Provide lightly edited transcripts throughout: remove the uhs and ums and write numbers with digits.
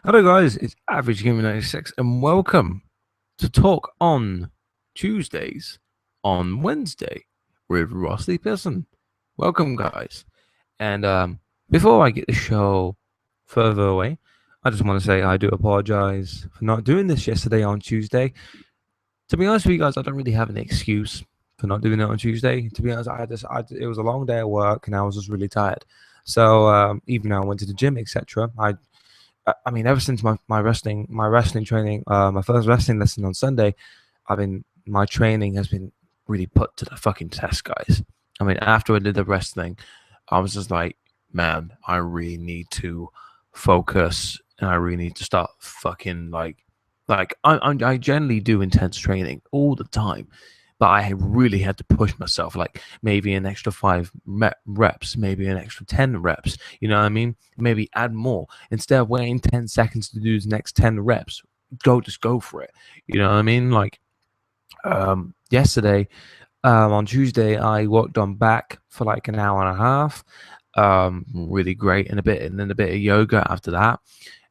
Hello, guys. It's Average Gamer 96, and welcome to Talk on Tuesdays on Wednesday with Rossley Pearson. Welcome, guys. And before I get the show further away, I just want to say I do apologize for not doing this yesterday on Tuesday. To be honest with you guys, I don't really have an excuse for not doing it on Tuesday. To be honest, it was a long day at work, and I was just really tired. So even though I went to the gym, etc., I mean, ever since my wrestling training, my first wrestling lesson on Sunday, my training has been really put to the fucking test, guys. I mean, after I did the wrestling, I was just like, man, I really need to focus, and I really need to start fucking I generally do intense training all the time, but I really had to push myself, like maybe an extra reps, maybe an extra 10 reps. You know what I mean? Maybe add more instead of waiting 10 seconds to do the next 10 reps. Just go for it. You know what I mean? Like yesterday, on Tuesday, I worked on back for like an hour and a half. Really great, and then a bit of yoga after that,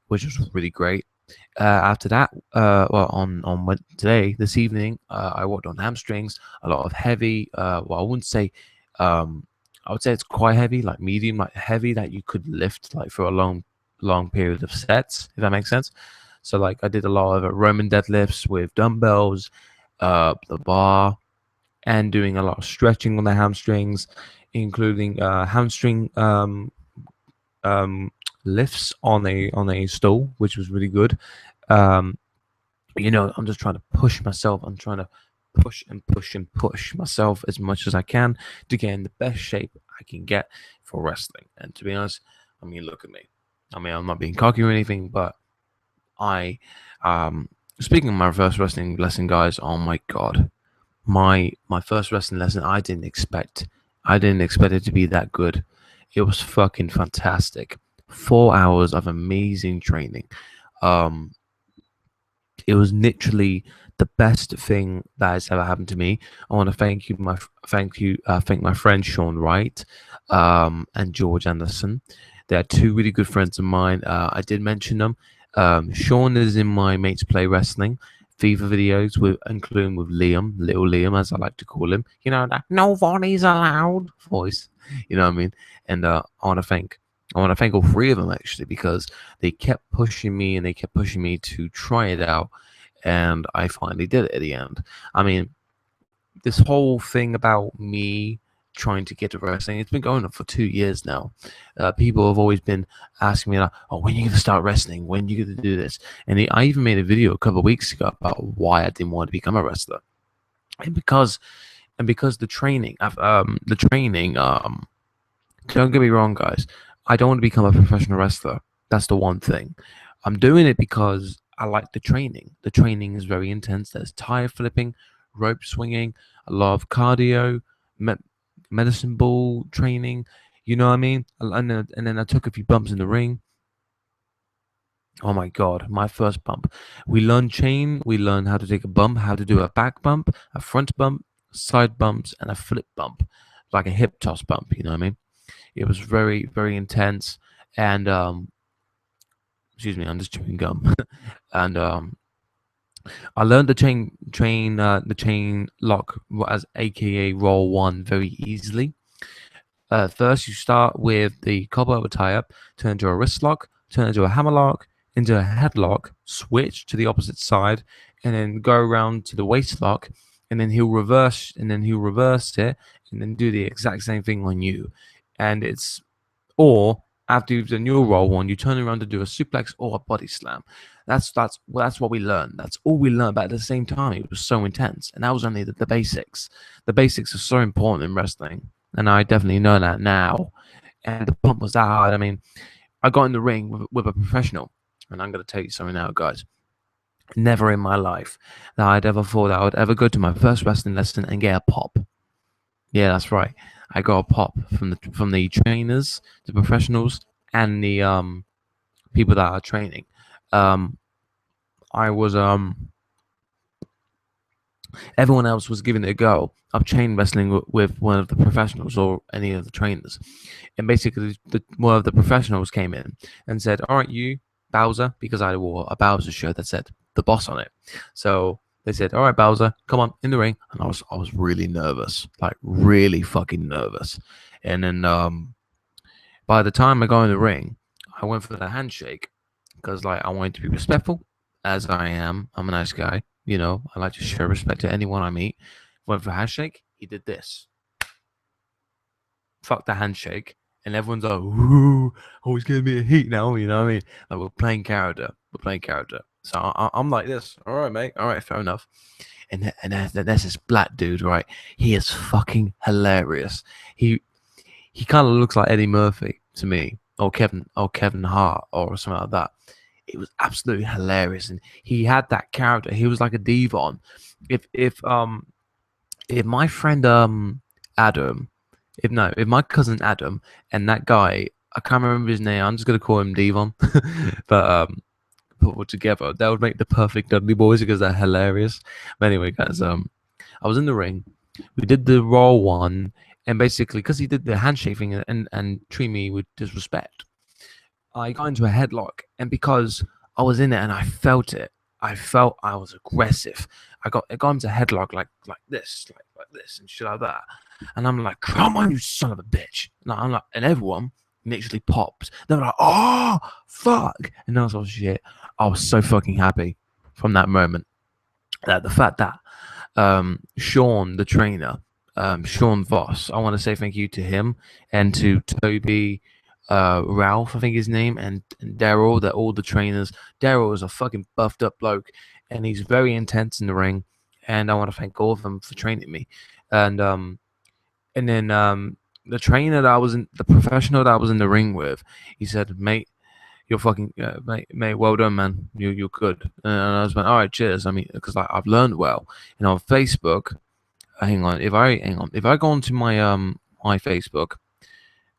which was really great. After that, today, this evening, I worked on hamstrings, a lot of heavy. I wouldn't say, I would say it's quite heavy, like medium, like heavy that you could lift like for a long period of sets, if that makes sense. So like I did a lot of Roman deadlifts with dumbbells, the bar, and doing a lot of stretching on the hamstrings, including hamstring um, lifts on a stool, which was really good. Um, I'm just trying to push myself. I'm trying to push and push and push myself as much as I can to get in the best shape I can get for wrestling. And to be honest, I mean, look at me. I mean, I'm not being cocky or anything, but I, speaking of my first wrestling lesson, guys, oh my god, my first wrestling lesson, I didn't expect it to be that good. It was fucking fantastic. 4 hours of amazing training. Um, it was literally the best thing that has ever happened to me. I want to thank my friend Sean Wright, and George Anderson. They're two really good friends of mine. I did mention them. Sean is in my Mates Play Wrestling FIFA videos, including with Liam, little Liam, as I like to call him. You know, that nobody's allowed voice. You know what I mean? And I want to thank all three of them actually, because they kept pushing me and they kept pushing me to try it out, and I finally did it at the end. I mean, this whole thing about me trying to get to wrestling, it's been going on for 2 years now. People have always been asking me like, "Oh, when are you gonna start wrestling? When are you gonna do this?" And I even made a video a couple of weeks ago about why I didn't want to become a wrestler, and because the training. Don't get me wrong, guys. I don't want to become a professional wrestler. That's the one thing. I'm doing it because I like the training. The training is very intense. There's tire flipping, rope swinging, a lot of cardio, me- medicine ball training. You know what I mean? And then I took a few bumps in the ring. Oh my god, my first bump. We learned chain. We learned how to take a bump, how to do a back bump, a front bump, side bumps, and a flip bump, like a hip toss bump. You know what I mean? It was very, very intense. And excuse me, I'm just chewing gum. And I learned the chain lock, as AKA roll one, very easily. First, you start with the cobweb tie up, turn into a wrist lock, turn into a hammer lock, into a headlock, switch to the opposite side, and then go around to the waist lock, and then he'll reverse it, and then do the exact same thing on you. And it's or after you've done your roll one, you turn around to do a suplex or a body slam. That's what we learned. That's all we learned. But at the same time, it was so intense, and that was only the basics. The basics are so important in wrestling, and I definitely know that now. And the pump was that hard. I mean, I got in the ring with a professional, and I'm going to tell you something now, guys. Never in my life that I'd ever thought I would ever go to my first wrestling lesson and get a pop. Yeah, that's right. I got a pop from the trainers, the professionals, and the people that are training. Um, I was Everyone else was giving it a go of chain wrestling with one of the professionals or any of the trainers, and basically one of the professionals came in and said, "All right, you." Bowser because I wore a Bowser shirt that said the boss on it. So they said, "All right, Bowser, come on in the ring," and I was really nervous, like really fucking nervous. And then by the time I go in the ring, I went for the handshake because like I wanted to be respectful, as I am. I'm a nice guy, you know. I like to show respect to anyone I meet. Went for a handshake. He did this. Fuck the handshake. And everyone's like, "Ooh, oh, he's giving me a heat now." You know what I mean? Like we're playing character. We're playing character. So I'm like this. All right, mate. All right, fair enough. And there's this black dude, right? He is fucking hilarious. He kind of looks like Eddie Murphy to me, or Kevin Hart, or something like that. It was absolutely hilarious, and he had that character. He was like a Devon. If my friend Adam, if my cousin Adam and that guy, I can't remember his name. I'm just gonna call him Devon, but put together, that would make the perfect Dudley Boys because they're hilarious. But anyway, guys, I was in the ring. We did the Raw one, and basically, because he did the handshake thing and treat me with disrespect, I got into a headlock, and because I was in it and I felt it, I felt I was aggressive. I got into headlock like this, like this, and shit like that. And I'm like, "Come on, you son of a bitch!" And I'm like, and everyone literally popped. They were like, "Oh fuck!" And I was like, "Shit!" I was so fucking happy from that moment. That the fact that Sean, the trainer, Sean Voss. I want to say thank you to him and to Toby, Ralph, I think his name, and Daryl. That all the trainers. Daryl is a fucking buffed up bloke, and he's very intense in the ring. And I want to thank all of them for training me. And and then the trainer that I was in, the professional that I was in the ring with, he said, "Mate, you're fucking mate, well done, man. You're good." And I was like, "All right, cheers." I mean, because like, I've learned well. And on Facebook, if I go onto my Facebook,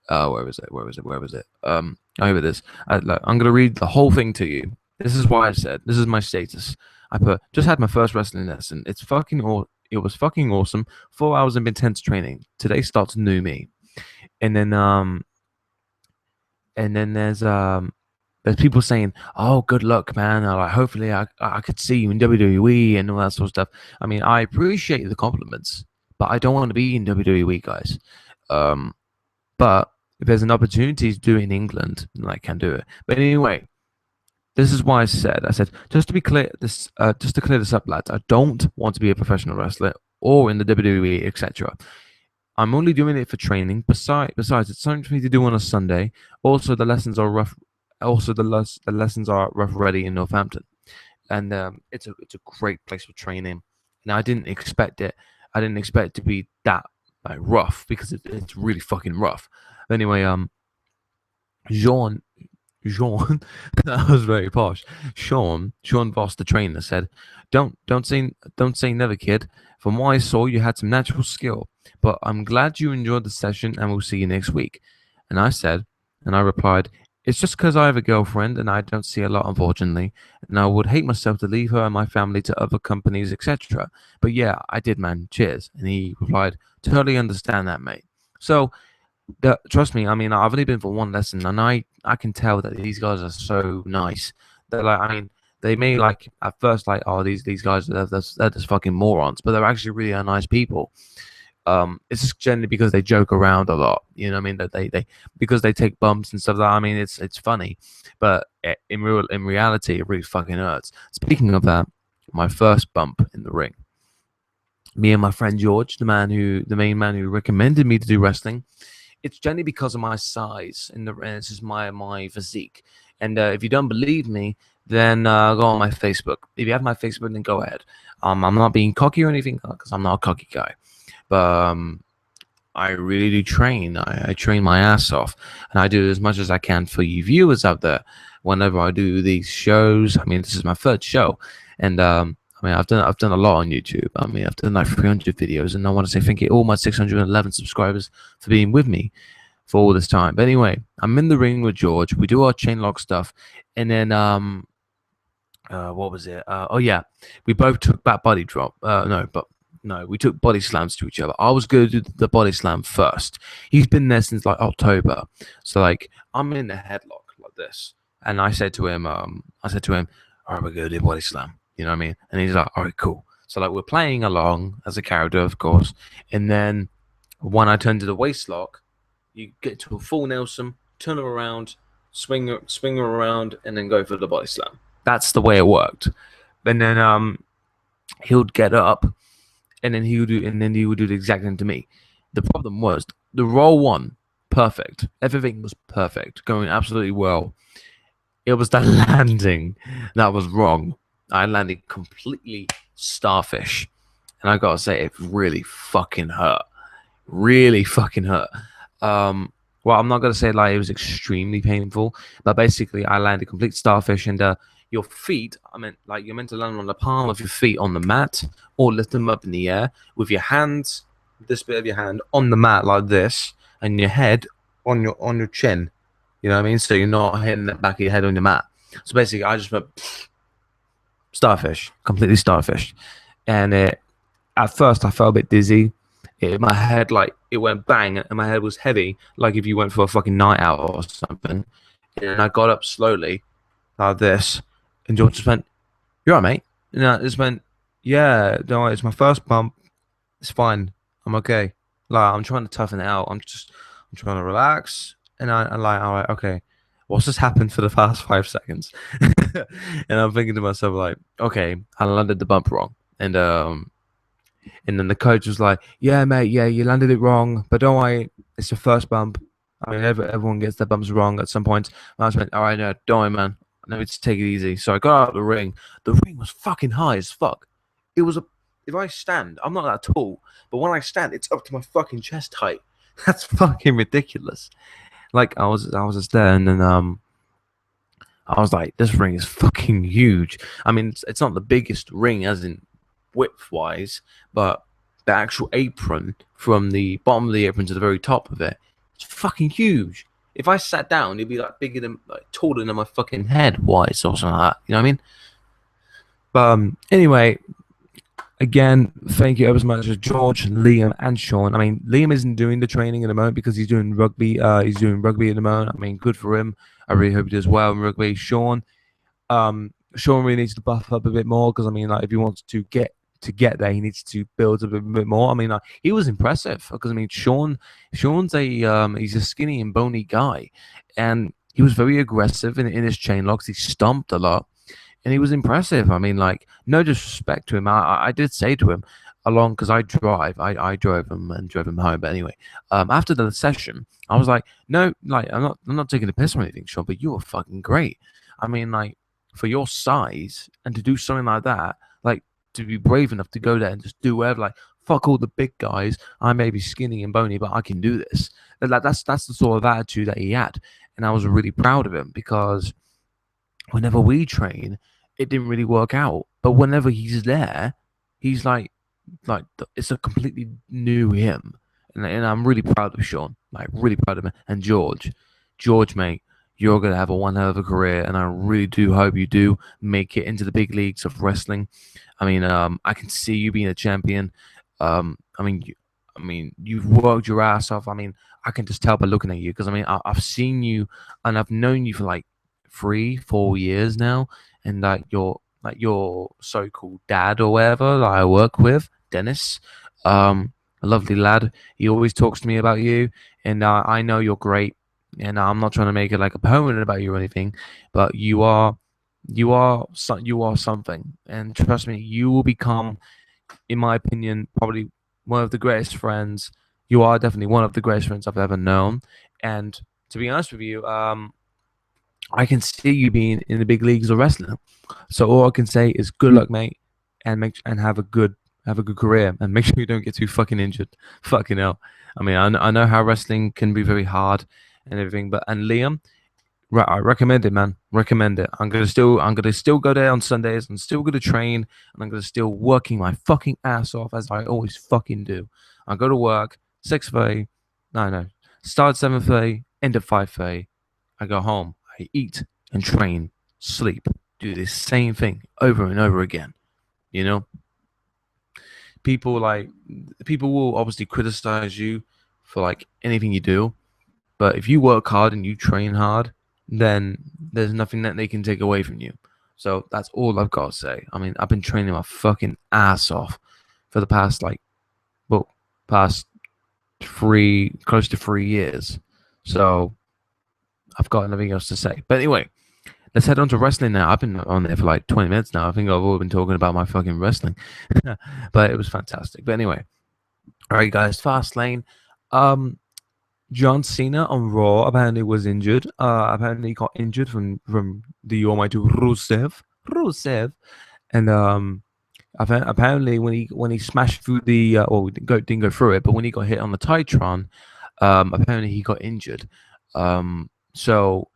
where was it? Where was it? Oh, here it is. I'm gonna read the whole thing to you. This is why I said this is my status. I put just had my first wrestling lesson. It was fucking awesome. 4 hours of intense training. Today starts new me. And then there's people saying, "Oh, good luck, man. Or, like, hopefully I could see you in WWE and all that sort of stuff." I mean, I appreciate the compliments, but I don't want to be in WWE, guys. But if there's an opportunity to do it in England, then I can do it. But anyway, this is why I said just to be clear, just to clear this up, lads. I don't want to be a professional wrestler or in the WWE, etc. I'm only doing it for training. Besides, it's something for me to do on a Sunday. Also, the lessons are rough. Also, the lessons are rough ready in Northampton, and it's a great place for training. And I didn't expect it. I didn't expect it to be that like rough because it's really fucking rough. Anyway, Jean, that was very posh. Sean Voss, the trainer, said, Don't say never, kid. From what I saw, you had some natural skill, but I'm glad you enjoyed the session, and we'll see you next week." And I replied, "It's just because I have a girlfriend and I don't see a lot, unfortunately, and I would hate myself to leave her and my family to other companies, etc. But yeah, I did, man. Cheers." And he replied, "Totally understand that, mate." So trust me, I mean, I've only been for one lesson, and I can tell that these guys are so nice. They're like, I mean, they may like at first like, "Oh, these guys they're just fucking morons," but they're actually really nice people. It's just generally because they joke around a lot, you know what I mean, that they because they take bumps and stuff like that. I mean, it's funny, but in reality it really fucking hurts. Speaking of that, my first bump in the ring, me and my friend George, the main man who recommended me to do wrestling, it's generally because of my size and it's just my physique. And if you don't believe me, then go on my Facebook. If you have my Facebook, then go ahead. I'm not being cocky or anything because I'm not a cocky guy, but I really do train. I train my ass off, and I do as much as I can for you viewers out there. Whenever I do these shows, I mean, this is my third show, and I mean, I've done a lot on YouTube. I mean, I've done like 300 videos, and I want to say thank you all my 611 subscribers for being with me for all this time. But anyway, I'm in the ring with George. We do our chain lock stuff, and then what was it? Oh yeah, we both took back body drop. No, we took body slams to each other. I was going to do the body slam first. He's been there since like October, so like I'm in the headlock like this, And I said to him, all right, we're gonna do body slam. You know what I mean? And he's like, all right, cool. So like we're playing along as a character, of course. And then when I turn to the waist lock, you get to a full Nelson, turn her around, swing her around, and then go for the body slam. That's the way it worked. And then he would get up, and then he would do the exact same to me. The problem was the roll one, perfect. Everything was perfect, going absolutely well. It was the landing that was wrong. I landed completely starfish, and I gotta say, it really fucking hurt. Really fucking hurt. Well, I'm not gonna say like it was extremely painful, but basically, I landed complete starfish, and your feet. I mean, like you're meant to land on the palm of your feet on the mat, or lift them up in the air with your hands, this bit of your hand on the mat like this, and your head on your chin. You know what I mean? So you're not hitting the back of your head on your mat. So basically, I just went starfish, completely starfish, and at first I felt a bit dizzy. My head like it went bang, and my head was heavy, like if you went for a fucking night out or something. And I got up slowly, like this, and George just went, "You're right, mate." And I just went, "Yeah, don't worry, it's my first bump. It's fine. I'm okay. Like I'm trying to toughen it out. I'm trying to relax." And I'm like, all right, okay. What's just happened for the past 5 seconds? And I'm thinking to myself, like, okay, I landed the bump wrong. And then the coach was like, "Yeah, mate, yeah, you landed it wrong, but don't worry, it's your first bump. I mean, everyone gets their bumps wrong at some point." And I was like, "All right, no, don't worry, man. Let me just take it easy." So I got out of the ring. The ring was fucking high as fuck. It was a. If I stand, I'm not that tall, but when I stand, it's up to my fucking chest height. That's fucking ridiculous. Like I was just there, and then I was like, this ring is fucking huge. I mean, it's not the biggest ring as in width wise, but the actual apron from the bottom of the apron to the very top of it, it's fucking huge. If I sat down, it'd be like bigger than, like taller than my fucking head wise or something like that. You know what I mean? But anyway, again, thank you ever so much to George, Liam, and Sean. I mean, Liam isn't doing the training at the moment because he's doing rugby. He's doing rugby at the moment. I mean, good for him. I really hope he does well in rugby. Sean really needs to buff up a bit more because I mean, like, if he wants to get there, he needs to build a bit more. I mean, like, he was impressive because I mean, Sean's he's a skinny and bony guy, and he was very aggressive in his chain locks. He stomped a lot, and he was impressive. I mean, like, no disrespect to him. I did say to him along because I drive. I drove him and drove him home. But anyway, after the session, I was like, no, like, I'm not taking a piss or anything, Sean, but you were fucking great. I mean, like, for your size and to do something like that, like, to be brave enough to go there and just do whatever, like, fuck all the big guys. I may be skinny and bony, but I can do this. Like, that's the sort of attitude that he had, and I was really proud of him because whenever we train, it didn't really work out. But whenever he's there, he's it's a completely new him, and I'm really proud of Sean, like really proud of him, and George, mate, you're gonna have a one hell of a career, and I really do hope you do make it into the big leagues of wrestling. I mean, I can see you being a champion. I mean, you've worked your ass off. I mean, I can just tell by looking at you because I mean, I've seen you and I've known you for like 3, 4 years now, and like your so-called dad or whatever that I work with, Dennis, a lovely lad. He always talks to me about you, and I know you're great. And I'm not trying to make it like a permanent about you or anything, but you are something, and trust me, you will become, in my opinion, probably one of the greatest friends. You are definitely one of the greatest friends I've ever known, and to be honest with you, I can see you being in the big leagues of wrestling. So all I can say is good luck, mate, and have a good career, and make sure you don't get too fucking injured. Fucking hell. I mean, I know how wrestling can be very hard and everything, but and Liam, right, I recommend it, man. Recommend it. I'm gonna still go there on Sundays. I'm still gonna train, and I'm gonna still working my fucking ass off as I always fucking do. I go to work 6:30. No. Start 7:30. End at 5:30. I go home. I eat and train, sleep, do the same thing over and over again. You know, people like people will obviously criticize you for like anything you do, but if you work hard and you train hard, then there's nothing that they can take away from you. So that's all I've got to say. I mean, I've been training my fucking ass off for the past past close to 3 years. So I've got nothing else to say. But anyway, let's head on to wrestling now. I've been on there for like 20 minutes now. I think I've all been talking about my fucking wrestling, but it was fantastic. But anyway, all right, guys, Fastlane. John Cena on Raw apparently was injured. Apparently he got injured from the almighty Rusev, and apparently when he smashed through the didn't go through it, but when he got hit on the Titron, apparently he got injured. So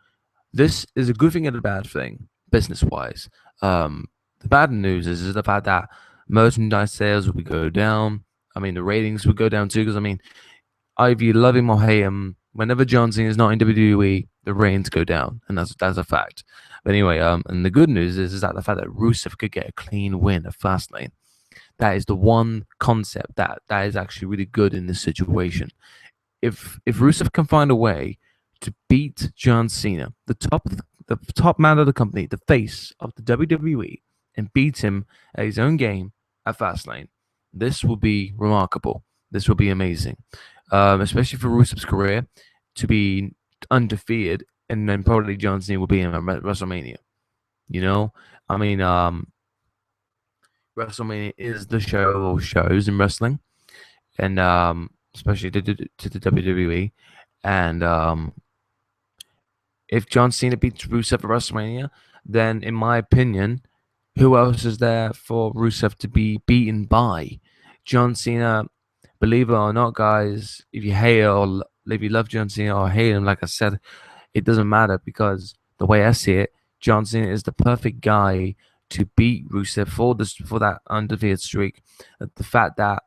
this is a good thing and a bad thing business wise. The bad news is the fact that merchandise sales will go down. I mean, the ratings would go down too, because I mean, either you love him or hate him, whenever John Cena is not in WWE, the ratings go down, and that's a fact. But anyway, and the good news is that the fact that Rusev could get a clean win at Fastlane. That is the one concept that is actually really good in this situation. If Rusev can find a way to beat John Cena, the top man of the company, the face of the WWE, and beat him at his own game at Fastlane, this will be remarkable. This will be amazing. Especially for Rusev's career to be undefeated, and then probably John Cena will be in WrestleMania. You know, I mean, WrestleMania is the show of all shows in wrestling, and especially to the WWE. And if John Cena beats Rusev at WrestleMania, then in my opinion, who else is there for Rusev to be beaten by? John Cena. Believe it or not, guys, if you hate it or if you love John Cena or hate him, like I said, it doesn't matter, because the way I see it, John Cena is the perfect guy to beat Rusev for that undefeated streak. The fact that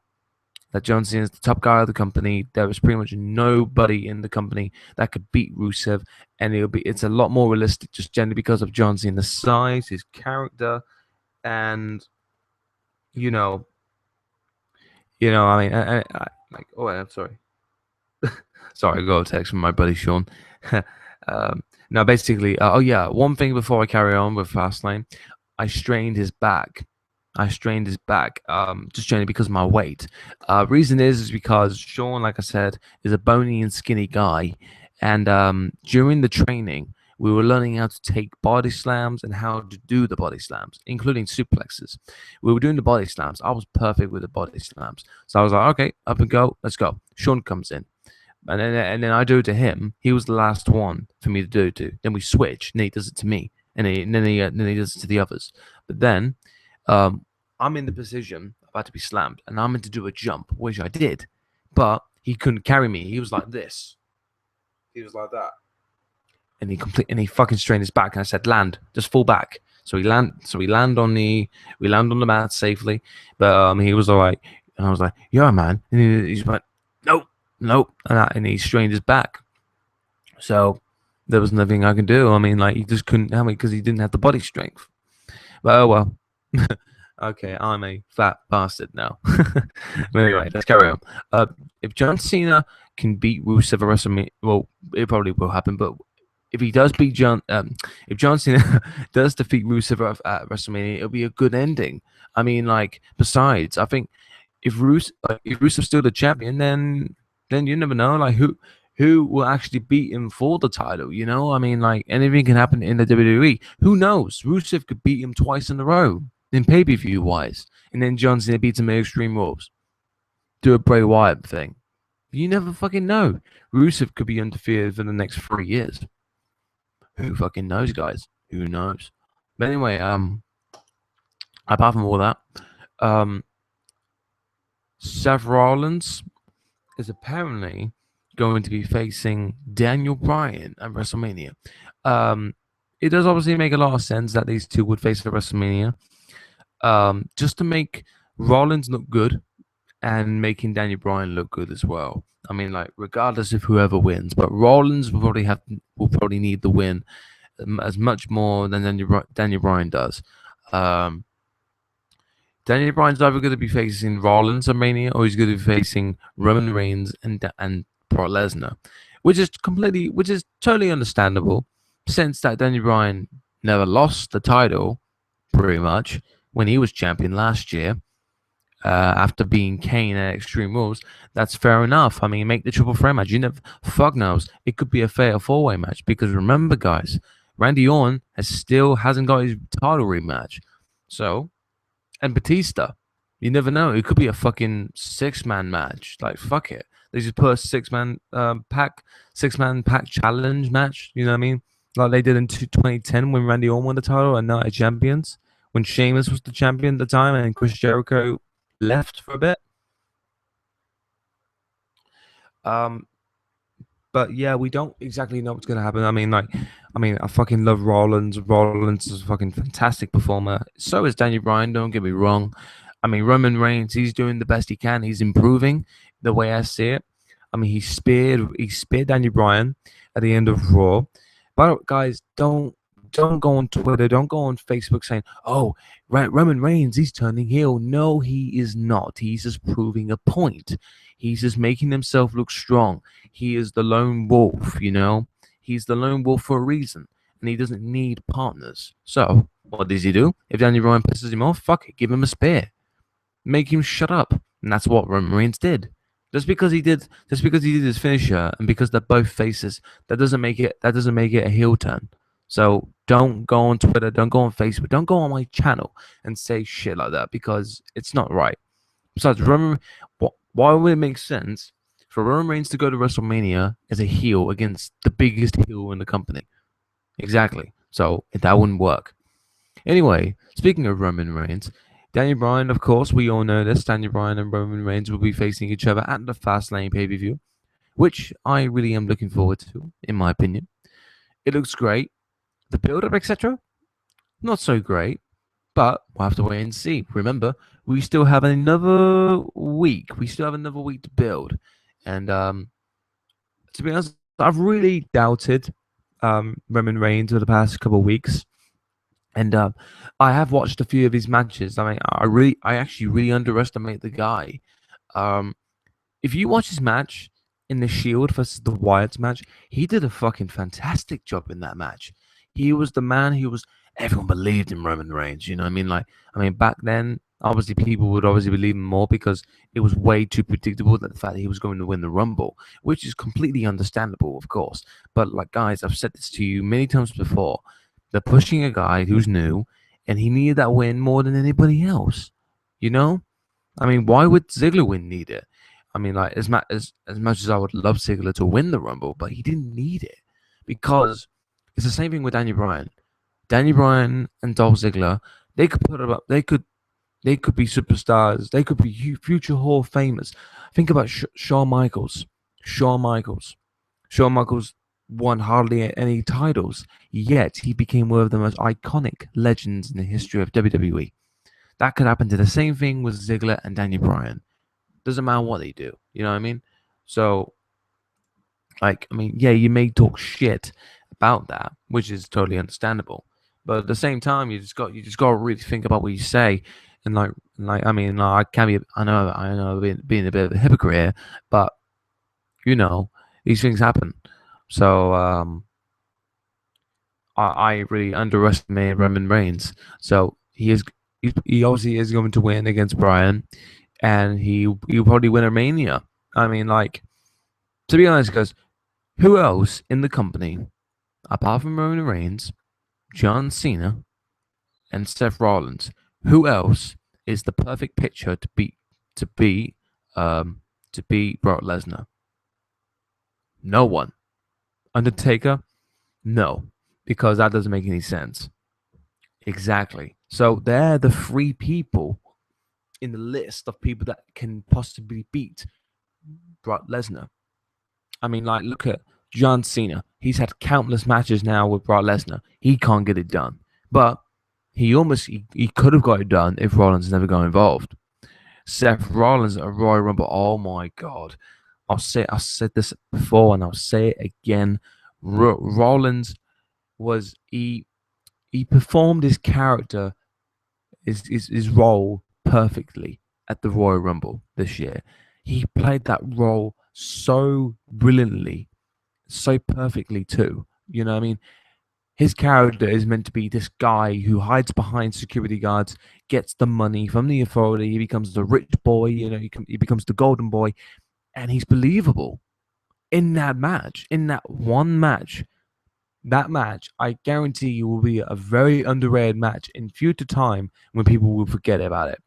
John Cena is the top guy of the company, there is pretty much nobody in the company that could beat Rusev, and it's a lot more realistic just generally because of John Cena's size, his character, and you know, I mean, I'm sorry. Sorry, I got a text from my buddy Sean. Now, basically, one thing before I carry on with Fastlane, I strained his back. Just generally because of my weight. Reason is because Sean, like I said, is a bony and skinny guy, and during the training, we were learning how to take body slams and how to do the body slams, including suplexes. We were doing the body slams. I was perfect with the body slams. So I was like, okay, up and go, let's go. Sean comes in. And then I do it to him. He was the last one for me to do it to. Then we switch. Nate does it to me. And then he does it to the others. But then I'm in the position about to be slammed. And I'm meant to do a jump, which I did. But he couldn't carry me. He was like this. He was like that. And he fucking strained his back, and I said, "Land, just fall back." So we land on the mat safely. But he was all like, and I was like, "Yeah, man." And he's like, "Nope," and he strained his back. So there was nothing I could do. I mean, like, he just couldn't help me because he didn't have the body strength. But oh well. Okay, I'm a fat bastard now. But anyway, let's carry on. If John Cena can beat Rusev at WrestleMania, well, it probably will happen, but if he does beat if John Cena does defeat Rusev at WrestleMania, it'll be a good ending. I mean, like, besides, I think if Rusev's still the champion, then you never know, like, who will actually beat him for the title. You know, I mean, like, anything can happen in the WWE. Who knows? Rusev could beat him twice in a row in pay-per-view wise, and then John Cena beats him at Extreme Rules. Do a Bray Wyatt thing. You never fucking know. Rusev could be undefeated for the next 3 years. Who fucking knows, guys? Who knows? But anyway, apart from all that, Seth Rollins is apparently going to be facing Daniel Bryan at WrestleMania. It does obviously make a lot of sense that these two would face at WrestleMania, just to make Rollins look good and making Daniel Bryan look good as well. I mean, like, regardless of whoever wins, but Rollins will probably need the win as much more than Daniel Bryan does. Daniel Bryan's either going to be facing Rollins at Mania, or he's going to be facing Roman Reigns and Brock Lesnar, which is totally understandable. since that Daniel Bryan never lost the title, pretty much, when he was champion last year, after being Kane at Extreme Rules, that's fair enough. I mean, make the triple threat match. You never, fuck knows, it could be a fatal four-way match because remember, guys, Randy Orton hasn't got his title rematch. So, and Batista, you never know. It could be a fucking 6-man match. Like, fuck it. They just put a 6-man pack challenge match. You know what I mean? Like they did in 2010 when Randy Orton won the title and Night of Champions. When Sheamus was the champion at the time and Chris Jericho left for a bit. But yeah, we don't exactly know what's gonna happen. I fucking love Rollins. Rollins is a fucking fantastic performer. So is Daniel Bryan. Don't get me wrong. I mean, Roman Reigns, he's doing the best he can. He's improving the way I see it. I mean, he speared Daniel Bryan at the end of Raw. But guys, don't go on Twitter, don't go on Facebook saying, "Oh, Roman Reigns, he's turning heel." No, he is not. He's just proving a point. He's just making himself look strong. He is the lone wolf, you know. He's the lone wolf for a reason, and he doesn't need partners. So, what does he do? If Daniel Bryan pisses him off, fuck it, give him a spear, make him shut up, and that's what Roman Reigns did. Just because he did his finisher, and because they're both faces, that doesn't make it a heel turn. So don't go on Twitter, don't go on Facebook, don't go on my channel and say shit like that because it's not right. Besides, why would it make sense for Roman Reigns to go to WrestleMania as a heel against the biggest heel in the company? Exactly. So that wouldn't work. Anyway, speaking of Roman Reigns, Daniel Bryan, of course, we all know this. Daniel Bryan and Roman Reigns will be facing each other at the Fastlane pay-per-view, which I really am looking forward to, in my opinion. It looks great. The build-up, etc., not so great, but we'll have to wait and see. Remember, we still have another week. We still have another week to build. And to be honest, I've really doubted Roman Reigns over the past couple of weeks. And I have watched a few of his matches. I mean, I actually really underestimate the guy. If you watch his match in the Shield versus the Wyatts match, he did a fucking fantastic job in that match. He was the man everyone believed in Roman Reigns. You know what I mean? Back then, obviously, people would obviously believe him more because it was way too predictable that the fact that he was going to win the Rumble, which is completely understandable, of course. But, like, guys, I've said this to you many times before. They're pushing a guy who's new, and he needed that win more than anybody else. You know? I mean, why would Ziggler need it? I mean, like, as much as I would love Ziggler to win the Rumble, but he didn't need it because it's the same thing with Daniel Bryan. Daniel Bryan and Dolph Ziggler, they could put it up. They could be superstars. They could be future Hall of Famers. Think about Shawn Michaels. Shawn Michaels won hardly any titles, yet he became one of the most iconic legends in the history of WWE. That could happen to the same thing with Ziggler and Daniel Bryan. Doesn't matter what they do. You know what I mean? So, like, I mean, yeah, you may talk shit about that, which is totally understandable. But at the same time, you just got to really think about what you say, and I mean, I can be, I know, being a bit of a hypocrite here, but you know, these things happen. So I really underestimate Roman Reigns. So he obviously is going to win against Bryan, and he'll probably win a Mania. I mean, like, to be honest, guys, who else in the company apart from Roman Reigns, John Cena, and Seth Rollins, who else is the perfect pitcher to beat Brock Lesnar? No one. Undertaker? No, because that doesn't make any sense. Exactly. So they're the 3 people in the list of people that can possibly beat Brock Lesnar. I mean, like, look at John Cena. He's had countless matches now with Brock Lesnar. He can't get it done. But he could have got it done if Rollins never got involved. Seth Rollins at Royal Rumble. Oh my God. I've said this before and I'll say it again. Rollins he performed his character, his role perfectly at the Royal Rumble this year. He played that role so brilliantly, so perfectly too. You know what I mean? his character is meant to be this guy who hides behind security guards, gets the money from the authority. He becomes the rich boy, he becomes the golden boy, and he's believable in that match, in that one match. That match, I guarantee you, will be a very underrated match in future time when people will forget about it.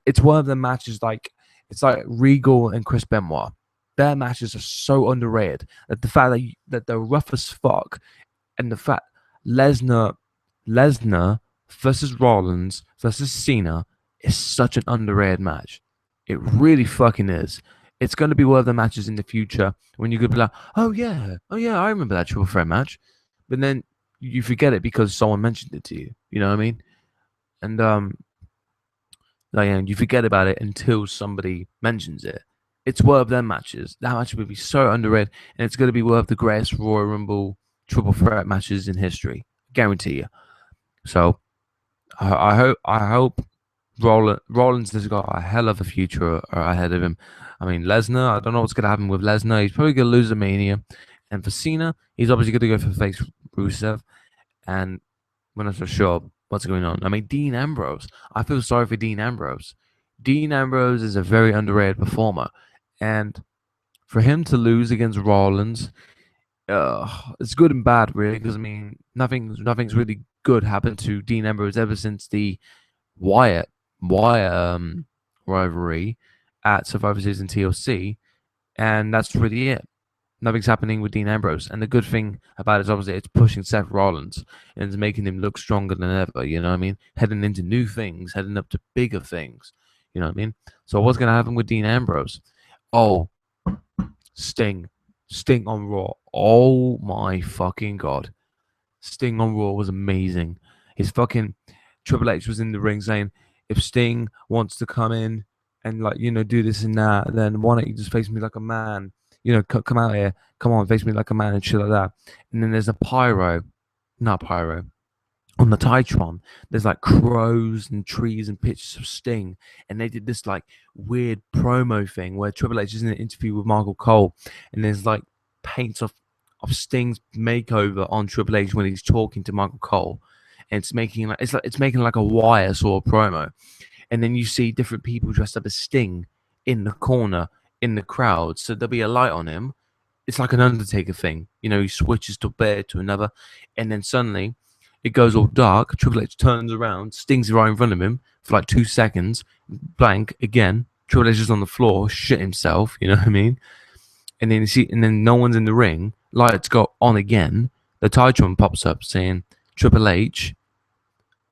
It's one of the matches it's like Regal and Chris Benoit. Their matches are so underrated that the fact that they're rough as fuck, and the fact Lesnar versus Rollins versus Cena is such an underrated match. It really fucking is. It's going to be one of the matches in the future when you could be like, oh yeah, I remember that triple threat match, but then you forget it because someone mentioned it to you. You know what I mean? And and you forget about it until somebody mentions it. It's one of them matches. That match would be so underrated, and it's going to be one of the greatest Royal Rumble triple threat matches in history. Guarantee you. So I hope Rollins has got a hell of a future ahead of him. I mean, Lesnar, I don't know what's going to happen with Lesnar. He's probably going to lose a Mania. And for Cena, he's obviously going to go for face Rusev. And we're not so sure what's going on. I mean, Dean Ambrose. I feel sorry for Dean Ambrose. Dean Ambrose is a very underrated performer. And for him to lose against Rollins, it's good and bad, really, because I mean, nothing's really good happened to Dean Ambrose ever since the Wyatt rivalry at Survivor Series and TLC, and that's really it. Nothing's happening with Dean Ambrose, and the good thing about it is obviously it's pushing Seth Rollins and it's making him look stronger than ever. You know what I mean? Heading into new things, heading up to bigger things. You know what I mean? So what's gonna happen with Dean Ambrose? Oh, Sting on Raw. Oh my fucking god, Sting on Raw was amazing. His fucking Triple H was in the ring saying, if Sting wants to come in and do this and that, then why don't you just face me like a man? Come out here, come on, face me like a man and shit like that. And then there's a not pyro, on the Titron. There's like crows and trees and pictures of Sting, and they did this like weird promo thing where Triple H is in an interview with Michael Cole, and there's like paints of Sting's makeover on Triple H when he's talking to Michael Cole, and it's making like a wire sort of promo, and then you see different people dressed up as Sting in the corner in the crowd, so there'll be a light on him. It's like an Undertaker thing, he switches to bed to another, and then suddenly it goes all dark. Triple H turns around, Sting's right in front of him for like 2 seconds, blank again. Triple H is on the floor, shit himself, you know what I mean? And then no one's in the ring. Lights go on again. The Titron pops up saying, Triple H,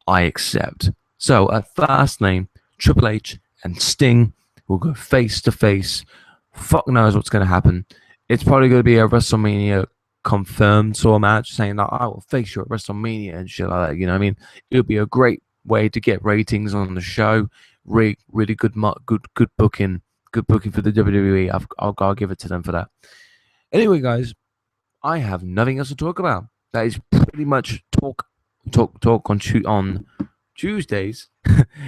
I accept. So at Fastlane, Triple H and Sting will go face to face. Fuck knows what's going to happen. It's probably going to be a WrestleMania confirmed sort of match, saying that I will face you at WrestleMania and shit like that. You know what I mean? It would be a great way to get ratings on the show. Really good booking. Good booking for the WWE. I'll give it to them for that. Anyway, guys, I have nothing else to talk about. That is pretty much talk on Tuesdays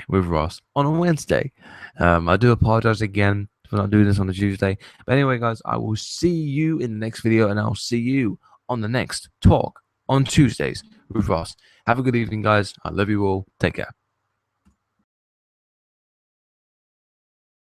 with Ross on a Wednesday. I do apologize again for not doing this on a Tuesday. But anyway, guys, I will see you in the next video, and I'll see you on the next talk on Tuesdays with Ross. Have a good evening, guys. I love you all. Take care.